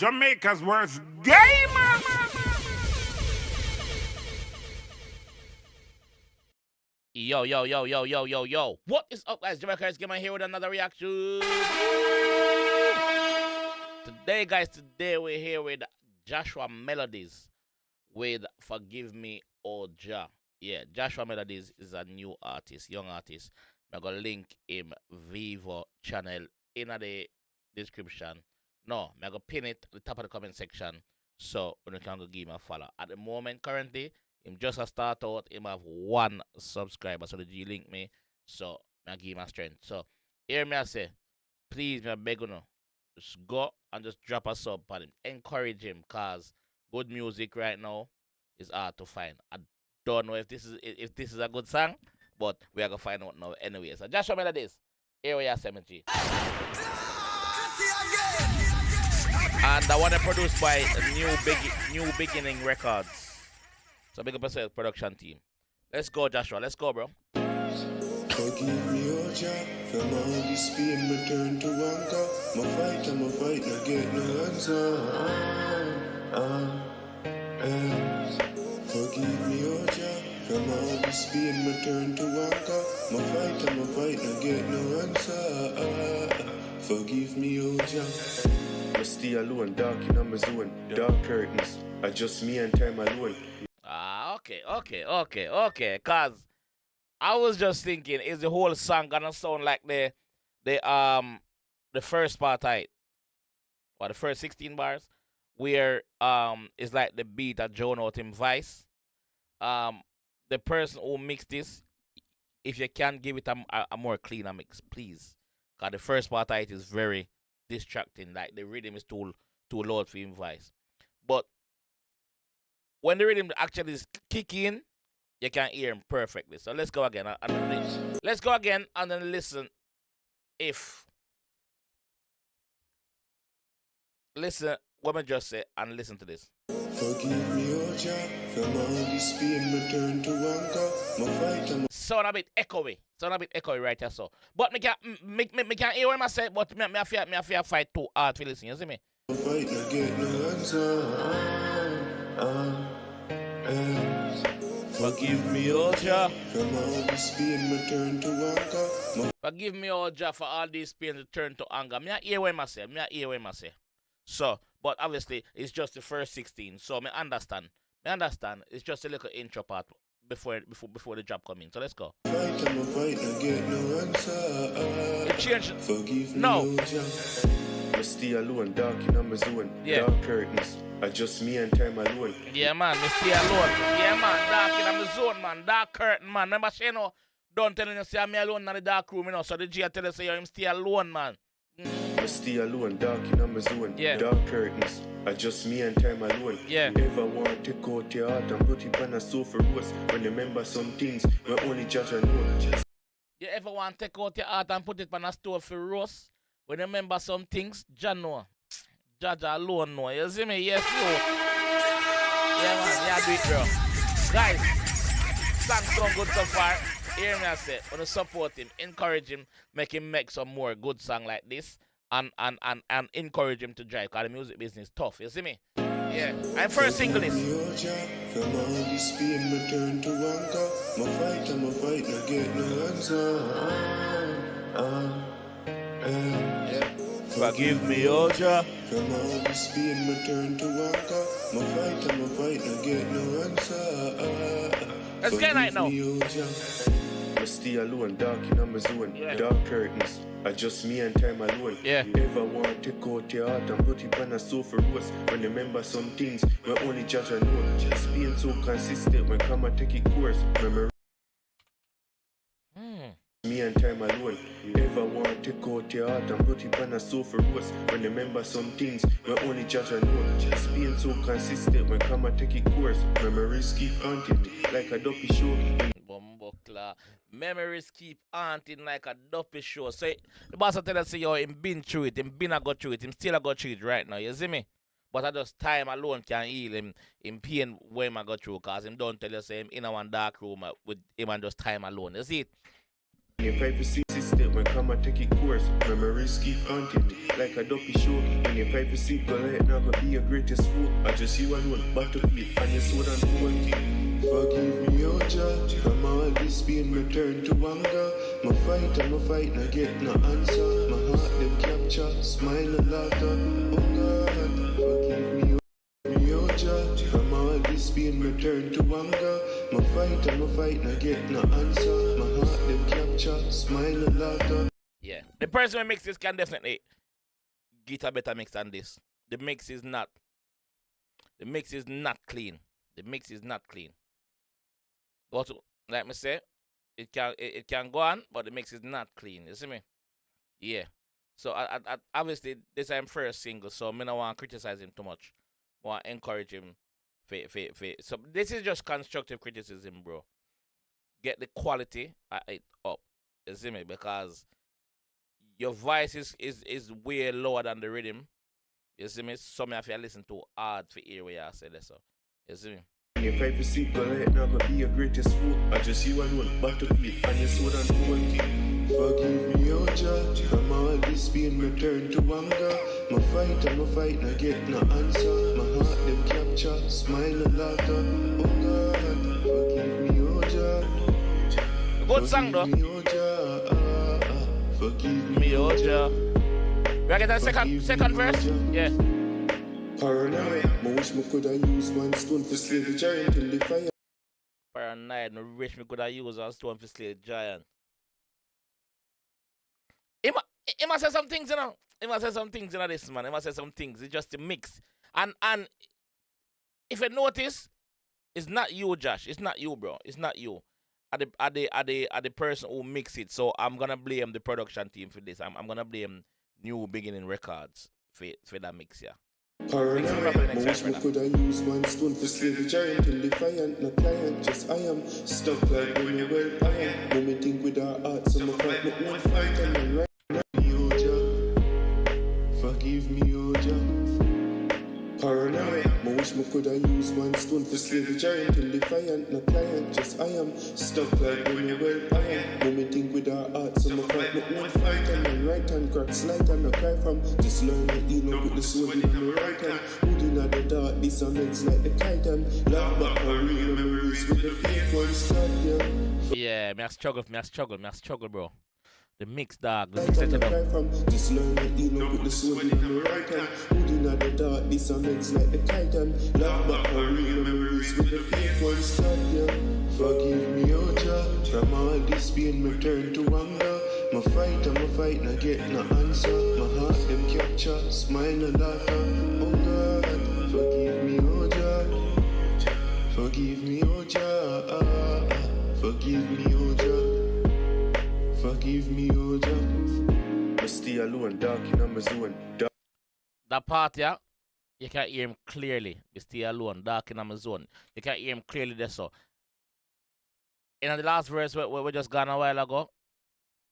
Jamaica's worst gamer. Yo, yo, yo, yo, yo, yo, yo. What is up, guys? JAMAICA'S here with another reaction. Today, guys, we're here with Joshua Melodies with Forgive Me, Oh Jah. Yeah, Joshua Melodies is a new artist, young artist. I'm going to link him Vivo channel in the description. No, I'm going to pin it at the top of the comment section so you can go give him a follow. At the moment, currently, him just a start out, him have 1 subscriber, so the G link me, so I give him a strength. So, hear me I say, please, me beg you know, just go and just drop a sub on him. Encourage him, cause good music right now is hard to find. I don't know if this is a good song, but we are gonna find out now anyway. So Joshua Melodies, here we are, Cemetery. And I want to produced by New Beginning Records. So big up yourself, production team. Let's go, Joshua. Let's go, bro. Forgive me, oh Jah, from all this pain, return to anchor. My fight, I get no answer. Forgive me, oh Jah, from all this pain, return to anchor. My fight, I get no answer. Forgive me, oh Jah. I stay alone, dark in my zone, dark curtains. I just me and time alone. Okay. Cause I was just thinking, is the whole song gonna sound like the first part of it, or the first 16 bars, where it's like the beat that Joan out in Vice. The person who mixed this, if you can give it a more cleaner mix, please. Cause the first part of it is very distracting. Like the rhythm is too loud for him Vice. But when the rhythm actually is kicking, you can hear him perfectly. So let's go again. Let's go again and then listen. Listen what I just said and listen to this. Forgive me, oh Jah, from all this pain, return to anchor. My fight, Sound a bit echoey right here, so. But me can hear what I say, but me fear fight too hard to listen, you see me? my fight, I get no answer. Forgive me, oh Jah. From all this pain, return to anchor. Forgive me, oh Jah, for all these pain to turn to anger. Me hear what I say. So, but obviously, it's just the first 16. So, me understand. It's just a little intro part before the drop come in. So, let's go. Fight, I get no answer. It changed. Forgive me, No. oh Jah. I stay alone, dark in my zone, Yeah. dark curtains. I just me and time alone. Yeah, man, me stay alone. Yeah, man, dark in the zone, man. Dark curtain, man. Remember, say, no, don't tell you, say, me alone in the dark room, you know. So, the G tell you, say, you stay alone, man. I stay alone, dark in my zone, Yeah. dark curtains. I just me and time alone. Yeah. You ever want to take out your heart and put it on a sofa roast? When you remember some things, we only judge and know. You ever want to take out your heart and put it on a stove for roast? When you remember some things, John know. Judge alone know. You see me? Yes, you. Yeah, man. Yeah, do it, bro. Guys, song sound good so far. Hear me I say, want to support him, encourage him, make him make some more good song like this, and encourage him to drive, because the music business is tough. You see me? Yeah. And first single is. From all this pain, return to anchor. My fight, I get no answer. Forgive me, oh Jah. From all this pain, return to anchor. My fight, I get no answer. Let's get right now. I stay alone, dark in my zone, Yeah. dark curtains. I just me and time alone. Yeah. You ever want to take out your heart and put it on a sofa roast? When you remember some things, we only judge and know. It's being so consistent when come and take it course. Remember me and time alone. You ever want to take out your heart and put it on a sofa roast? When you remember some things, we only judge and know. It's being so consistent when come and take it course. Memories keep haunting me like a dopey show. Bumbleclaw. Memories keep haunting like a dopey show. So the boss will tell us, say, yo, him been through it, him been a go through it, him still a go through it right now. You see me? But I just time alone can heal him pain when I go through, cause him don't tell you say him in a one dark room with him and just time alone. You see it? Your privacy system when come and take it course. Memories keep haunting me like a dopey show. When your privacy go ahead, now gonna be your greatest fool. I just see one battlefield and your sword and sword. Forgive me, oh Jah, from all this pain, me turn to anger. My fight, now get no answer. My heart them capture, smile and laughter. Oh God, forgive me, oh Jah, from all this pain, me turn to anger. My fight, now get no answer. My heart them capture, smile and laughter. Yeah, the person who mix this can definitely get a better mix than this. The mix is not clean. The mix is not clean. But like me say, it can go on, but the mix is not clean. You see me? Yeah. So I obviously this is his first single, so I don't want to criticize him too much. I want to encourage him. So this is just constructive criticism, bro. Get the quality up. You see me? Because your voice is way lower than the rhythm. You see me? Some of you listen to hard for hear where I say that. So you see me? Your privacy go ahead, now gonna be your greatest fool. I just see one battlefield and your sword and sword. Forgive me, oh Jah, from all this pain, me turn to anger. My fight, now get no answer. My heart them capture, smile and laughter. Oh God, forgive me, oh Jah. Good song though. Forgive Me, oh Jah. We get that second verse? Yeah. Paranoid, I wish me coulda used one stone for slay the giant till the fire. Paranoid, I wish me coulda used one stone for slay the giant. He must say some things, you know. He must say some things, you know, this man. He must say some things. It's just a mix. And if you notice, it's not you, Josh. It's not you, bro. It's not you. Are the person who mix it. So I'm gonna blame the production team for this. I'm gonna blame New Beginning Records for that mix, yeah. Paranoid, I wish me coulda used one stone for slay the giant till the fire. No client, just I am stuck like when you well I am. When me think with our heart, so me fight my own fight and then right now. Oh Jah, forgive me, oh Jah. Paranoid, I wish me coulda used one stone for slay the giant till the fire. No client, just I am stuck like when you well I am. When me think with our heart, so me fight my own fight and then right hand crack slide and no cry from. Just learn to heal up with the sword in the right hand. Hooding at the dark, this amends like the kite and laugh back and real memories with the fake ones start, yeah. Yeah, me I struggle, bro. The mix, dog. The mix set it up. Just learn to heal up with the sword in the right hand. Hooding at the dark, this amends like the kite and laugh back and real memories with the fake ones start, yeah. Forgive me, oh Jah, from all this pain, me turn to anger. My fight, now get no answer. My heart them capture, smile and laughter. Oh God, forgive me, oh Jah. Forgive me, oh Jah. Forgive me, oh Jah. Forgive me, oh Jah. I stay alone, dark in my zone. That part, yeah, you can hear him clearly. You stay alone, dark in my zone. You can hear him clearly there, so. In the last verse we just gone a while ago,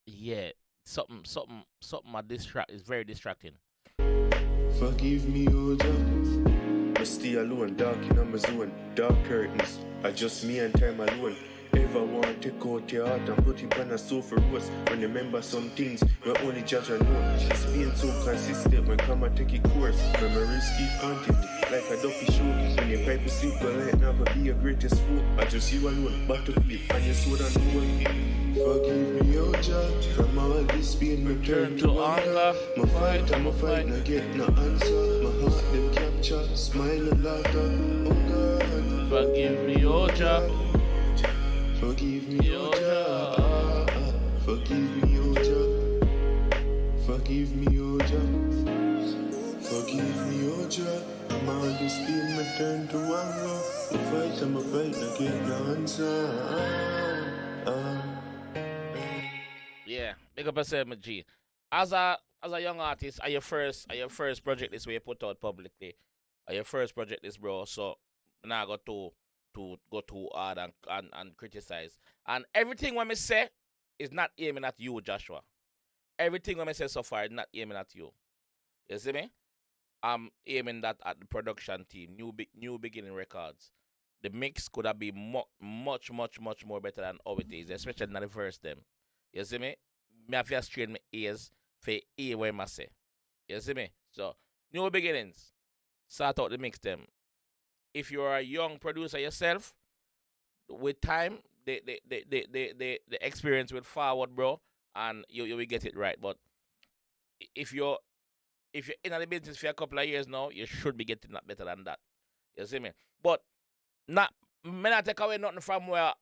yeah, something is very distracting. Forgive me, oh Jah. I stay alone, dark in my zone. Dark curtains, are just me and time alone. Ever want to take out your heart and put it on a sofa roast. When you remember some things, we only judge and know. She's being so consistent when come and take it course. Memories keep haunting me like a dopey show. When your privacy go ahead, now gonna be your greatest fool. I just see one battlefield and your sword and sword. Forgive me, oh Jah, from all this pain, me turn to anger. My fight, now get no answer. My heart them capture, smile and laughter. Oh God, Forgive me, oh Jah. forgive me, oh Jah. Forgive me, oh Jah. Forgive me, oh Jah. Forgive me, oh Jah. I'm all this pain, me turn to anger. My fight, now get no answer. Yeah, big up yourself, my G. As a young artist, are your first project this way you put out publicly? Are your first project this, bro? So now I got to go too hard and criticize. And everything when me say is not aiming at you, Joshua. Everything when me say so far is not aiming at you. You see me? I'm aiming that at the production team, New Beginning Records. The mix could have been much more better than how it is, especially in the verse them. You see me? Me have to strain my ears for hear what I say. You see me? So, new beginnings. Start out the mix them. If you're a young producer yourself, with time, the experience will forward, bro, and you will get it right. But if you're in the business for a couple of years now, you should be getting that better than that. You see me? But not may not take away nothing from where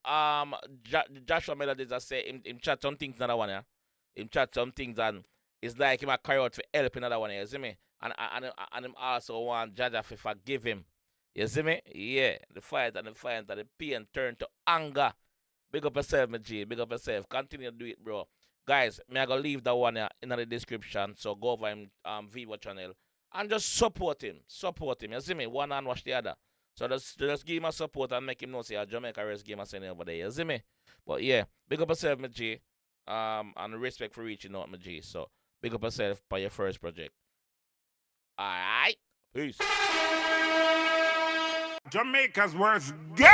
Joshua Melodies I say him chat some things another one, yeah. Him chat some things and it's like him a cry out for help another one, you see me? And him also want Jaja to forgive him. You see me? Yeah. The fight and the pain turn to anger. Big up yourself, my G. Big up yourself. Continue to do it, bro. Guys, me I gonna leave that one here in the description. So go over him Vivo channel and just support him. Support him. You see me? One hand wash the other. So just give him a support and make him know say JAMAICA'S game and sending over there. You see me? But yeah, big up yourself, my G. And respect for reaching out, my G. So big up yourself by your first project. Alright. Peace. Jamaica's worst gamer.